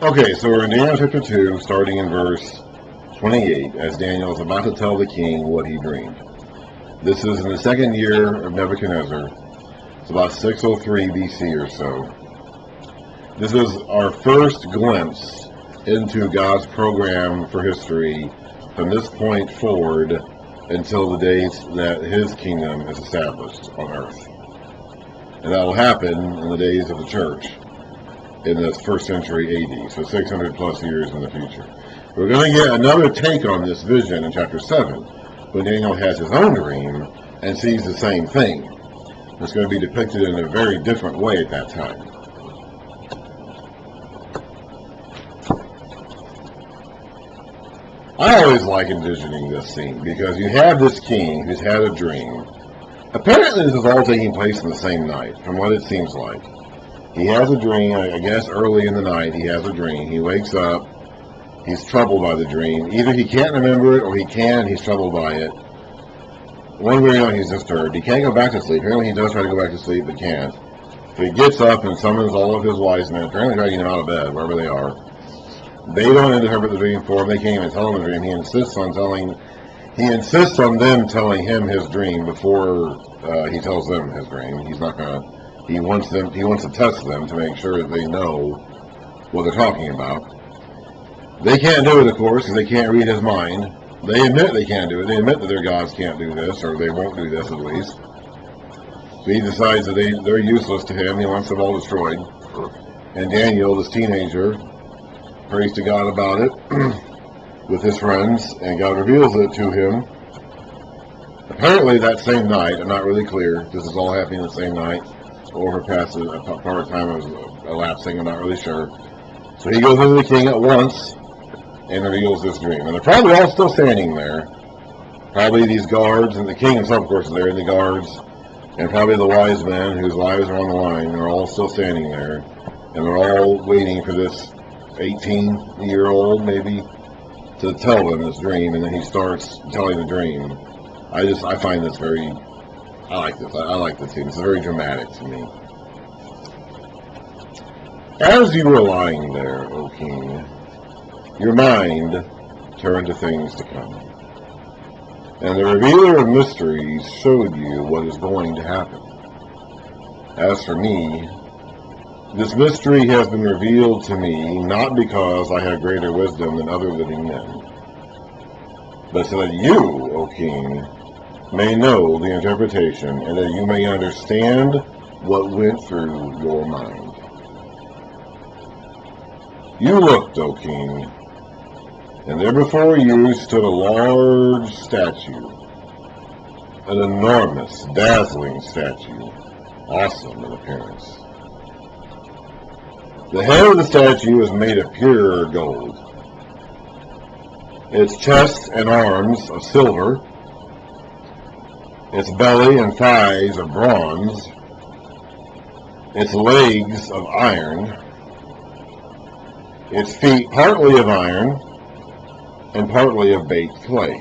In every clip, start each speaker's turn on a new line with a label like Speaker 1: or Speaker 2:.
Speaker 1: Okay, so we're in Daniel chapter 2, starting in verse 28, as Daniel is about to tell the king what he dreamed. This is in the second year of Nebuchadnezzar. It's about 603 BC or so. This is our first glimpse into God's program for history from this point forward until the days that his kingdom is established on earth. And that will happen in the days of the church in the first century AD, so 600 plus years in the future. We're going to get another take on this vision in chapter 7, when Daniel has his own dream and sees the same thing. It's going to be depicted in a very different way at that time. I always like envisioning this scene, because you have this king who's had a dream. Apparently this is all taking place in the same night, from what it seems like. He has a dream, I guess early in the night he has a dream. He wakes up, he's troubled by the dream. Either he can't remember it, or he can, he's troubled by it. One way or another he's disturbed. He can't go back to sleep. Apparently he does try to go back to sleep, but can't. So he gets up and summons all of his wise men, apparently trying to get him out of bed, wherever they are. They don't interpret the dream for him, they can't even tell him the dream. He insists on them telling him his dream before he tells them his dream. He's not gonna. He wants to test them to make sure that they know what they're talking about. They can't do it, of course, because they can't read his mind. They admit they can't do it. They admit that their gods can't do this, or they won't do this at least. So he decides that they're useless to him. He wants them all destroyed. And Daniel, this teenager, prays to God about it with his friends, and God reveals it to him. Apparently that same night, I'm not really clear, this is all happening the same night, or if part of time is elapsing, I'm not really sure. So he goes into the king at once and reveals this dream. And they're probably all still standing there. Probably these guards, and the king himself, of course, is there, and the guards, and probably the wise men whose lives are on the line, are all still standing there. And they're all waiting for this 18-year-old, maybe, to tell them this dream, and then he starts telling the dream. I find this very, I like this. I like this scene. It's very dramatic to me. As you were lying there, O king, your mind turned to things to come. And the revealer of mysteries showed you what is going to happen. As for me, this mystery has been revealed to me not because I have greater wisdom than other living men, but so that you, O king, may know the interpretation, and that you may understand what went through your mind. You looked, O king, and there before you stood a large statue, an enormous, dazzling statue, awesome in appearance. The head of the statue is made of pure gold, its chest and arms of silver, its belly and thighs of bronze, its legs of iron, its feet partly of iron and partly of baked clay.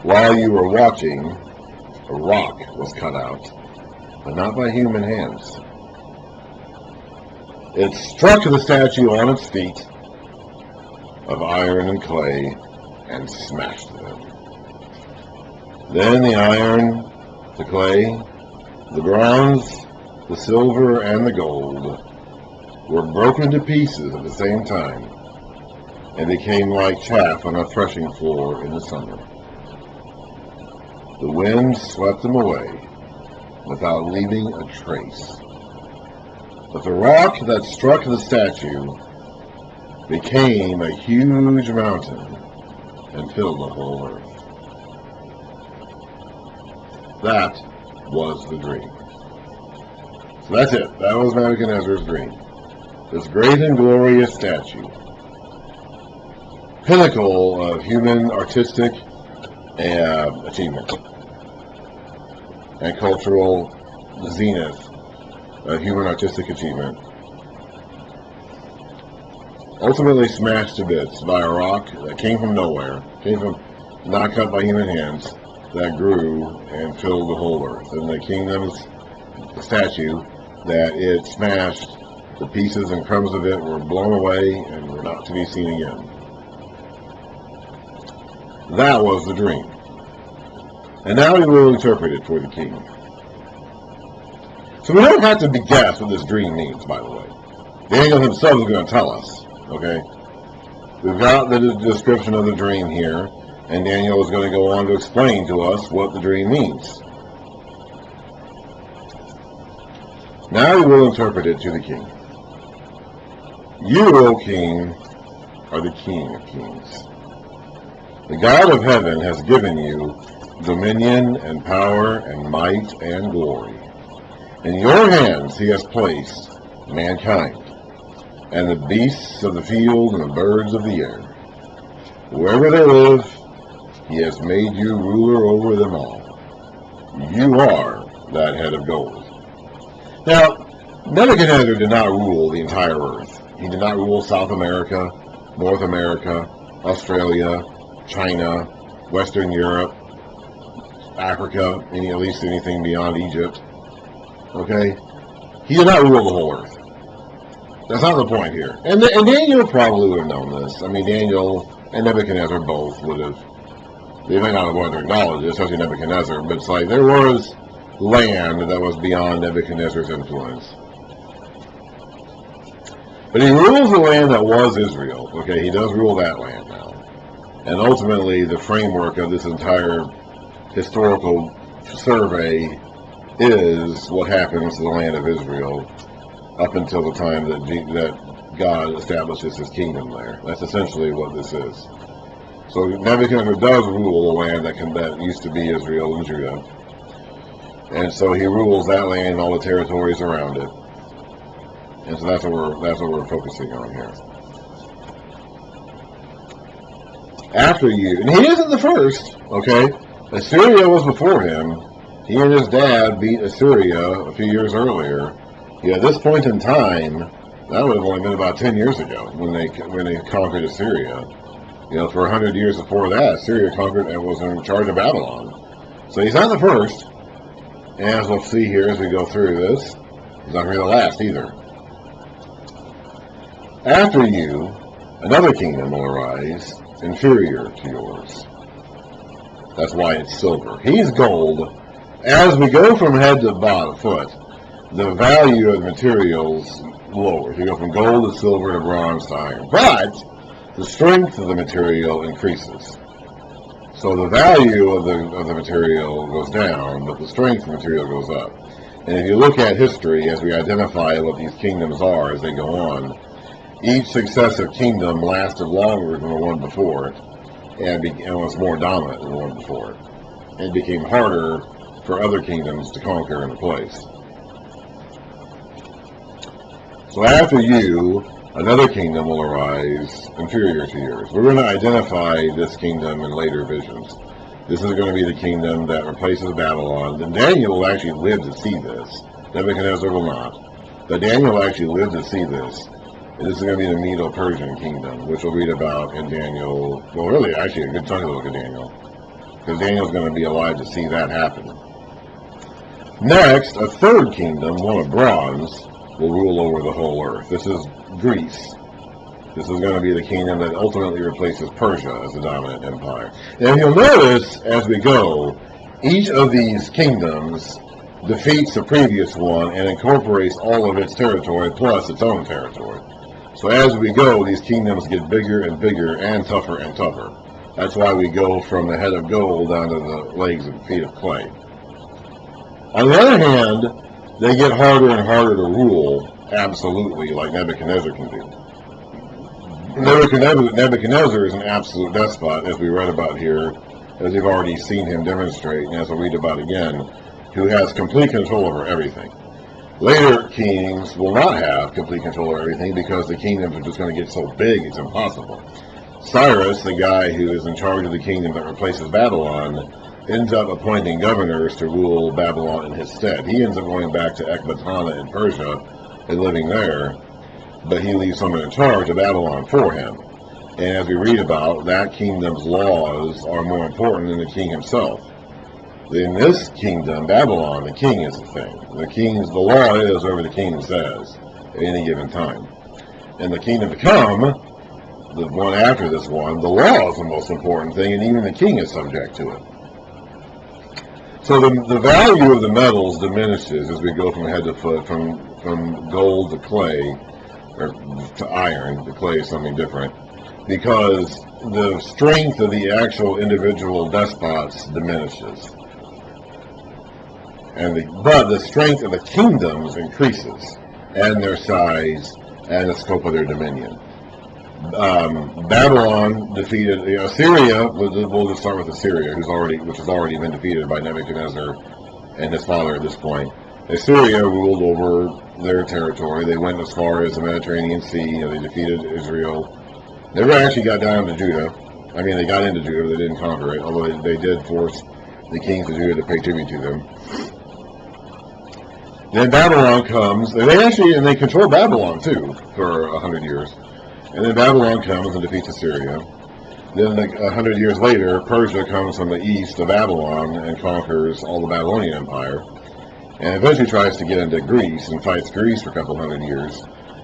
Speaker 1: While you were watching, a rock was cut out, but not by human hands. It struck the statue on its feet of iron and clay and smashed them. Then the iron, the clay, the bronze, the silver, and the gold were broken to pieces at the same time and became like chaff on a threshing floor in the summer. The wind swept them away without leaving a trace. But the rock that struck the statue became a huge mountain and filled the whole earth. That was the dream. So that's it. That was Nebuchadnezzar's dream. This great and glorious statue, pinnacle of human artistic achievement and cultural zenith of human artistic achievement, ultimately smashed to bits by a rock that came from nowhere, came from not cut by human hands, that grew and filled the whole earth. And the kingdom's statue that it smashed The pieces and crumbs of it were blown away and were not to be seen again. That was the dream. And now he will interpret it for the king. So we don't have to guess what this dream means, by the way. Daniel himself is going to tell us, okay? We've got the description of the dream here, and Daniel is going to go on to explain to us what the dream means. Now he will interpret it to the king. You, O king, are the King of kings. The God of heaven has given you dominion and power and might and glory. In your hands he has placed mankind, and the beasts of the field and the birds of the air. Wherever they live, he has made you ruler over them all. You are that head of gold. Now, Nebuchadnezzar did not rule the entire earth. He did not rule South America, North America, Australia, China, Western Europe, Africa, at least anything beyond Egypt. Okay? He did not rule the whole earth. That's not the point here. And Daniel probably would have known this. I mean, Daniel and Nebuchadnezzar both would have. They may not have wanted to acknowledge it, especially Nebuchadnezzar, but it's like there was land that was beyond Nebuchadnezzar's influence. But he rules the land that was Israel. Okay, he does rule that land now. And ultimately, the framework of this entire historical survey is what happens to the land of Israel up until the time that God establishes his kingdom there. That's essentially what this is. So Nebuchadnezzar does rule a land that used to be Israel and Judah. And so he rules that land and all the territories around it. And so that's what we're focusing on here. After you, and he isn't the first, okay? Assyria was before him. He and his dad beat Assyria a few years earlier. Yeah, at this point in time, that would have only been about 10 years ago when they conquered Assyria. You know, for 100 years before that, Assyria conquered and was in charge of Babylon. So he's not the first. And as we'll see here as we go through this, he's not going to be the last either. After you, another kingdom will arise, inferior to yours. That's why it's silver. He's gold. As we go from head to foot, the value of the materials lowers. You go from gold to silver to bronze to iron. But the strength of the material increases. So the value of the material goes down, but the strength of the material goes up. And if you look at history, as we identify what these kingdoms are as they go on, each successive kingdom lasted longer than the one before it, and was more dominant than the one before it. It became harder for other kingdoms to conquer and replace. So after you, another kingdom will arise inferior to yours. We're going to identify this kingdom in later visions. This is going to be the kingdom that replaces Babylon. And Daniel will actually live to see this. Nebuchadnezzar will not. But Daniel will actually live to see this. And this is going to be the Medo-Persian kingdom, which we'll read about in Daniel. Well, really, actually, a good chunk of the book of Daniel. Because Daniel's going to be alive to see that happen. Next, a third kingdom, one of bronze, will rule over the whole earth. This is Greece. This is going to be the kingdom that ultimately replaces Persia as the dominant empire. And you'll notice, as we go, each of these kingdoms defeats the previous one and incorporates all of its territory plus its own territory. So as we go, these kingdoms get bigger and bigger and tougher and tougher. That's why we go from the head of gold down to the legs and feet of clay. On the other hand, they get harder and harder to rule, absolutely, like Nebuchadnezzar can do. Nebuchadnezzar is an absolute despot, as we read about here, as we've already seen him demonstrate, and as we'll read about again, who has complete control over everything. Later kings will not have complete control over everything because the kingdoms are just going to get so big it's impossible. Cyrus, the guy who is in charge of the kingdom that replaces Babylon, ends up appointing governors to rule Babylon in his stead. He ends up going back to Ecbatana in Persia and living there, but he leaves someone in charge of Babylon for him. And as we read about, that kingdom's laws are more important than the king himself. In this kingdom, Babylon, the king is the thing. The law is whatever the king says. at any given time. In the kingdom to come, the one after this one, the law is the most important thing, and even the king is subject to it. So the value of the metals diminishes as we go from head to foot, from gold to clay, or to iron. The clay is something different, because the strength of the actual individual despots diminishes, but the strength of the kingdoms increases, and their size and the scope of their dominion. Babylon defeated Assyria. We'll just start with Assyria, which has already been defeated by Nebuchadnezzar and his father at this point. Assyria ruled over their territory. They went as far as the Mediterranean Sea. They defeated Israel. Never actually got down to Judah. I mean, they got into Judah, but they didn't conquer it, although they did force the kings of Judah to pay tribute to them. Then Babylon comes, and they control Babylon too for 100 years. And then Babylon comes and defeats Assyria. Then 100 years later, Persia comes from the east of Babylon and conquers all the Babylonian Empire, and eventually tries to get into Greece and fights Greece for a couple hundred years.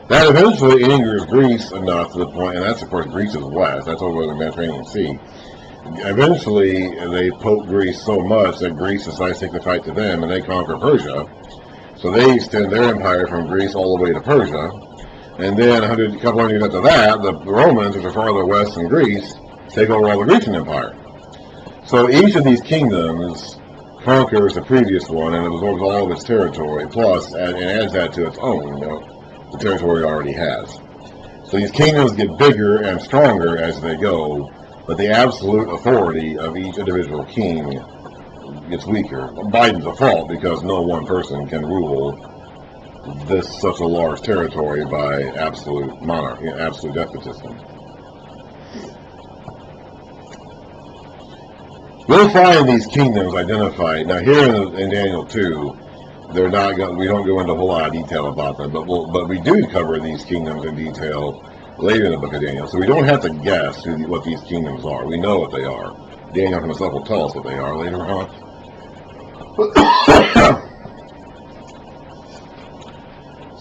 Speaker 1: That eventually angers Greece enough to the point, and that's of course Greece is west, that's over the Mediterranean Sea. Eventually they poke Greece so much that Greece decides to take the fight to them, and they conquer Persia. So they extend their empire from Greece all the way to Persia. And then a couple hundred years after that, the Romans, which are farther west than Greece, take over all the Grecian Empire. So each of these kingdoms conquers the previous one and absorbs all of its territory, plus and adds that to its own, the territory it already has. So these kingdoms get bigger and stronger as they go, but the absolute authority of each individual king gets weaker. By default, because no one person can rule such a large territory by absolute monarchy, absolute despotism. We'll find these kingdoms identified. Now here in Daniel 2, we don't go into a whole lot of detail about them, but we do cover these kingdoms in detail later in the book of Daniel. So we don't have to guess what these kingdoms are. We know what they are. Daniel himself will tell us what they are later on.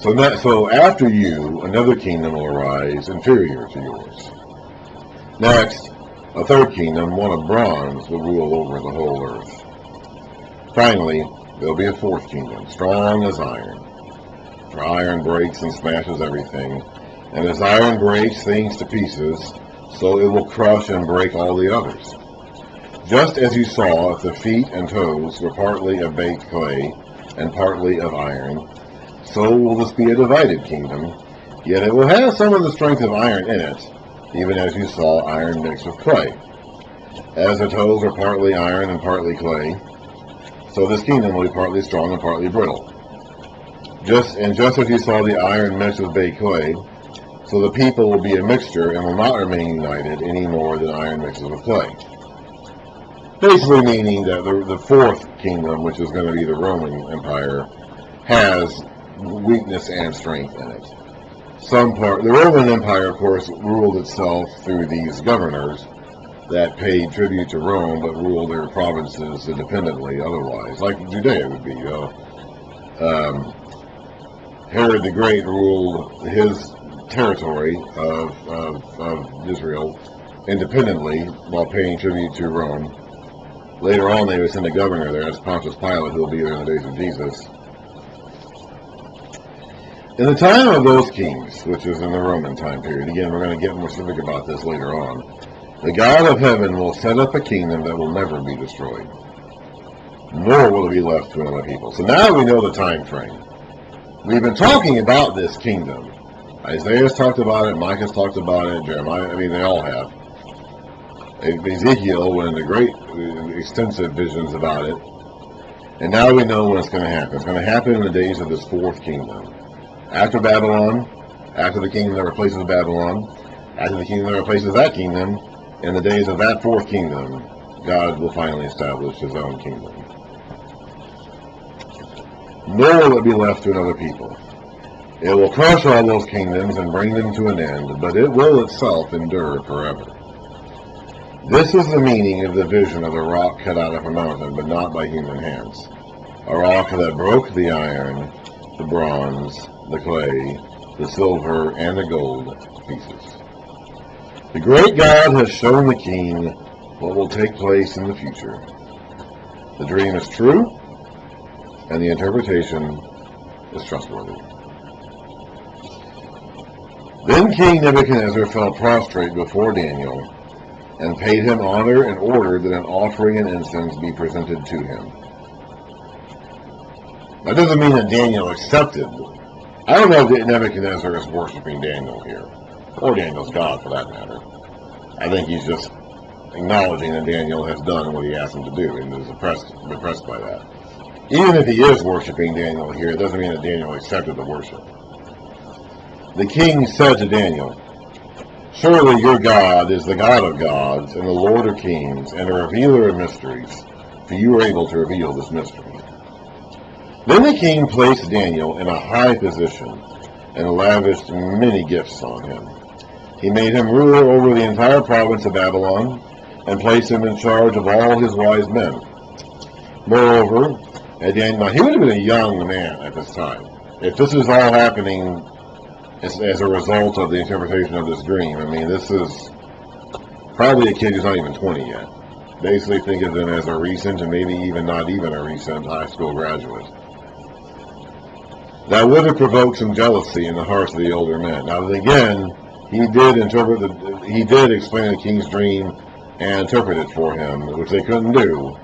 Speaker 1: So after you, another kingdom will arise inferior to yours. Next, a third kingdom, one of bronze, will rule over the whole earth. Finally, there will be a fourth kingdom, strong as iron. For iron breaks and smashes everything, and as iron breaks things to pieces, so it will crush and break all the others. Just as you saw if the feet and toes were partly of baked clay and partly of iron, so will this be a divided kingdom, yet it will have some of the strength of iron in it, even as you saw iron mixed with clay. As the toes are partly iron and partly clay, so this kingdom will be partly strong and partly brittle. Just as you saw the iron mixed with baked clay, so the people will be a mixture and will not remain united any more than iron mixes with clay. Basically meaning that the fourth kingdom, which is going to be the Roman Empire, has weakness and strength in it. The Roman Empire, of course, ruled itself through these governors that paid tribute to Rome but ruled their provinces independently otherwise, like Judea would be. Herod the Great ruled his territory of Israel independently while paying tribute to Rome. Later on, they would send a governor there, as Pontius Pilate, who will be there in the days of Jesus. In the time of those kings, which is in the Roman time period, again, we're going to get more specific about this later on, the God of heaven will set up a kingdom that will never be destroyed, nor will it be left to another people. So now we know the time frame. We've been talking about this kingdom. Isaiah's talked about it, Micah's talked about it, Jeremiah, they all have. Ezekiel went into great, extensive visions about it. And now we know when it's going to happen. It's going to happen in the days of this fourth kingdom. After Babylon, after the kingdom that replaces Babylon, after the kingdom that replaces that kingdom, in the days of that fourth kingdom, God will finally establish his own kingdom. Nor will it be left to another people. It will crush all those kingdoms and bring them to an end, but it will itself endure forever. This is the meaning of the vision of the rock cut out of a mountain, but not by human hands. A rock that broke the iron, the bronze, the clay, the silver, and the gold pieces. The great God has shown the king what will take place in the future. The dream is true, and the interpretation is trustworthy. Then King Nebuchadnezzar fell prostrate before Daniel and paid him honor and ordered that an offering and incense be presented to him. That doesn't mean that Daniel accepted. I don't know if Nebuchadnezzar is worshiping Daniel here, or Daniel's God for that matter. I think he's just acknowledging that Daniel has done what he asked him to do and is impressed by that. Even if he is worshiping Daniel here, it doesn't mean that Daniel accepted the worship. The king said to Daniel, "Surely your God is the God of gods and the Lord of kings and a revealer of mysteries, for you are able to reveal this mystery." Then the king placed Daniel in a high position and lavished many gifts on him. He made him ruler over the entire province of Babylon and placed him in charge of all his wise men. Moreover, now he would have been a young man at this time. If this is all happening as a result of the interpretation of this dream, I mean, this is probably a kid who's not even 20 yet. Basically think of him as a recent and maybe even not even a recent high school graduate. That would have provoked some jealousy in the hearts of the older men. Now, again, he did explain the king's dream and interpret it for him, which they couldn't do.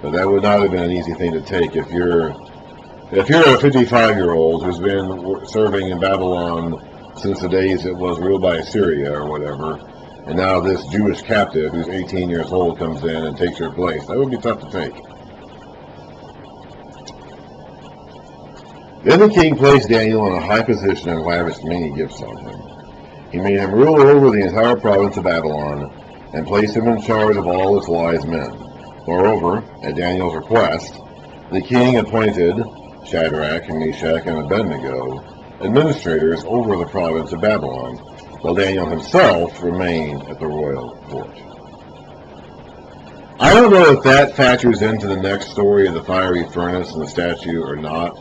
Speaker 1: But that would not have been an easy thing to take if you're a 55-year-old who's been serving in Babylon since the days it was ruled by Assyria or whatever, and now this Jewish captive who's 18 years old comes in and takes your place. That would be tough to take. Then the king placed Daniel in a high position and lavished many gifts on him. He made him ruler over the entire province of Babylon and placed him in charge of all its wise men. Moreover, at Daniel's request, the king appointed Shadrach, and Meshach, and Abednego administrators over the province of Babylon, while Daniel himself remained at the royal court. I don't know if that factors into the next story of the fiery furnace and the statue or not.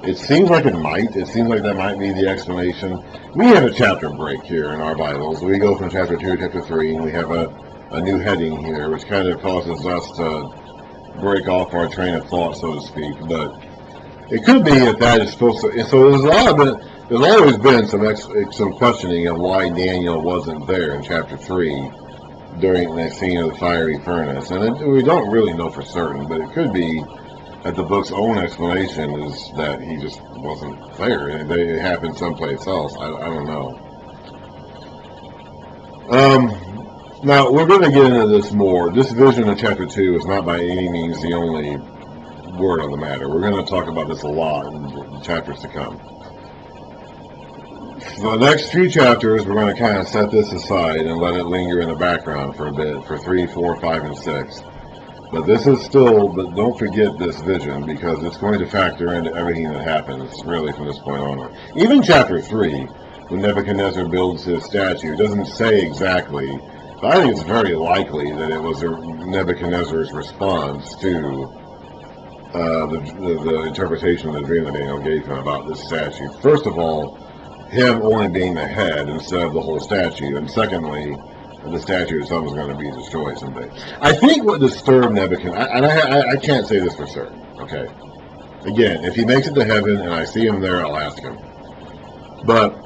Speaker 1: It seems like it might. It seems like that might be the explanation. We have a chapter break here in our Bibles. We go from chapter 2 to chapter 3, and we have a new heading here, which kind of causes us to break off our train of thought, so to speak. But it could be that is supposed to. So there's always been some questioning of why Daniel wasn't there in chapter 3 during the scene of the fiery furnace, and we don't really know for certain, but it could be that the book's own explanation is that he just wasn't there, and it happened someplace else. I don't know. Now, we're going to get into this more. This vision of chapter 2 is not by any means the only word on the matter. We're going to talk about this a lot in the chapters to come. For the next few chapters, we're going to kind of set this aside and let it linger in the background for a bit, for 3, 4, 5, and 6. But but don't forget this vision, because it's going to factor into everything that happens, really, from this point onward. Even chapter 3, when Nebuchadnezzar builds his statue, it doesn't say exactly, but I think it's very likely that it was Nebuchadnezzar's response to the interpretation of the dream that Daniel gave him about this statue. First of all, him only being the head instead of the whole statue, and secondly, the statue itself is going to be destroyed someday. I think what disturbed Nebuchadnezzar, and I can't say this for certain, okay? Again, if he makes it to heaven and I see him there, I'll ask him. But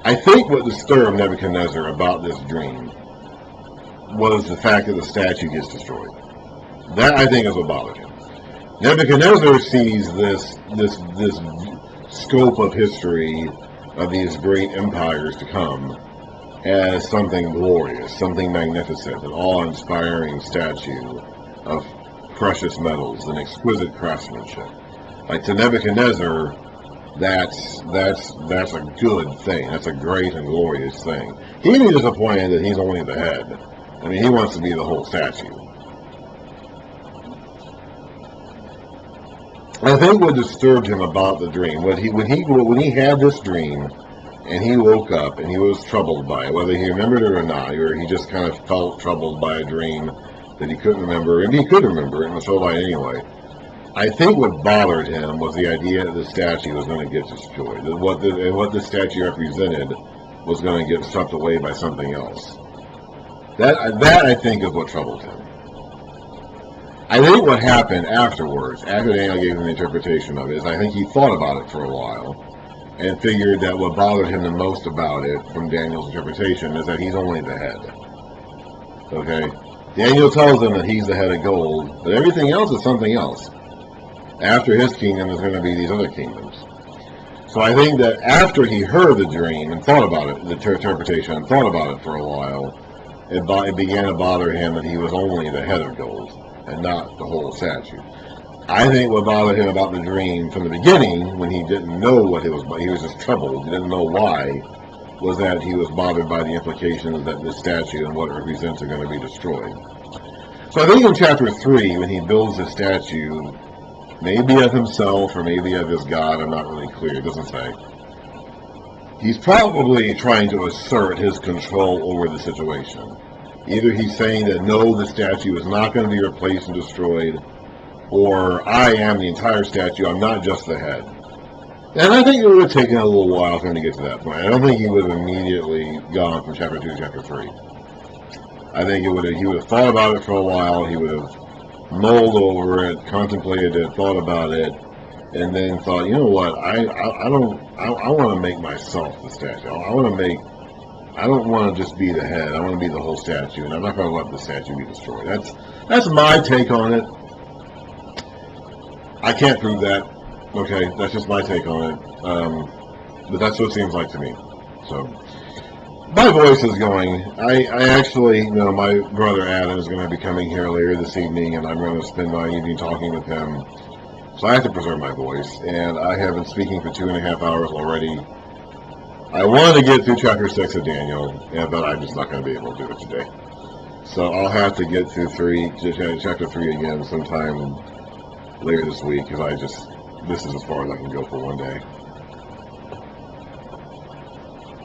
Speaker 1: I think what disturbed Nebuchadnezzar about this dream was the fact that the statue gets destroyed. That, I think, is what bothered him. Nebuchadnezzar sees this scope of history of these great empires to come as something glorious, something magnificent, an awe-inspiring statue of precious metals and exquisite craftsmanship. Like, to Nebuchadnezzar, that's a good thing. That's a great and glorious thing. He'd be disappointed that he's only the head. I mean, he wants to be the whole statue. I think what disturbed him about the dream, when he had this dream, and he woke up and he was troubled by it, whether he remembered it or not, or he just kind of felt troubled by a dream that he couldn't remember, and he could remember it and was troubled by it anyway. I think what bothered him was the idea that the statue was going to get destroyed. And what the statue represented was going to get swept away by something else. That I think is what troubled him. I think what happened afterwards, after Daniel gave him the interpretation of it, is I think he thought about it for a while and figured that what bothered him the most about it from Daniel's interpretation is that he's only the head. Okay? Daniel tells him that he's the head of gold, but everything else is something else. After his kingdom is going to be these other kingdoms. So I think that after he heard the dream and thought about it, the interpretation, and thought about it for a while, it began to bother him that he was only the head of gold and not the whole statue. I think what bothered him about the dream from the beginning, when he didn't know what it was, he was just troubled, he didn't know why, was that he was bothered by the implications that this statue and what it represents are going to be destroyed. So I think in chapter 3, when he builds the statue, maybe of himself or maybe of his God, I'm not really clear, it doesn't say, he's probably trying to assert his control over the situation. Either he's saying that no, the statue is not going to be replaced and destroyed, or I am the entire statue, I'm not just the head. And I think it would have taken a little while for him to get to that point. I don't think he would have immediately gone from chapter 2 to chapter 3. I think he would have thought about it for a while, he would have mulled over it, contemplated it, thought about it, and then thought, you know what, I want to make myself the statue. I don't want to just be the head, I want to be the whole statue, and I'm not going to let the statue be destroyed. That's my take on it. I can't prove that. Okay, that's just my take on it. But that's what it seems like to me. So, my voice is going. I actually, my brother Adam is going to be coming here later this evening, and I'm going to spend my evening talking with him. So I have to preserve my voice, and I have been speaking for 2.5 hours already. I wanted to get through chapter 6 of Daniel, but I'm just not going to be able to do it today. So I'll have to get through chapter 3 again sometime later this week, because this is as far as I can go for one day.